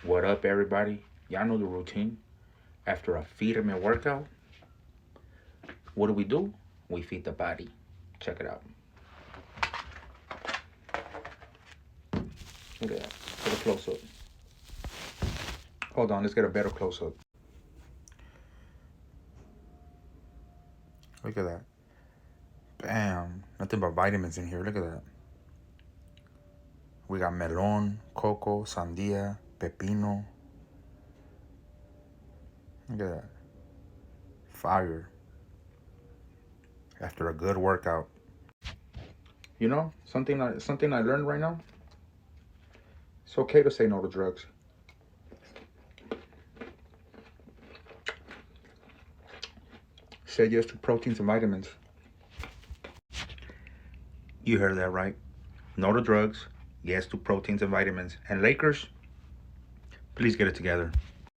What up, everybody? Y'all know the routine. After a feed workout, what do? We feed the body. Check it out. Look at that. Get a close up. Hold on, let's get a better close up. Look at that. Bam. Nothing but vitamins in here. Look at that. We got melon, coco, sandia, pepino. Look at that. Fire. After a good workout. You know, something I learned right now. It's okay to say no to drugs. Say yes to proteins and vitamins. You heard that right. No to drugs. Yes to proteins and vitamins. And Lakers, please get it together.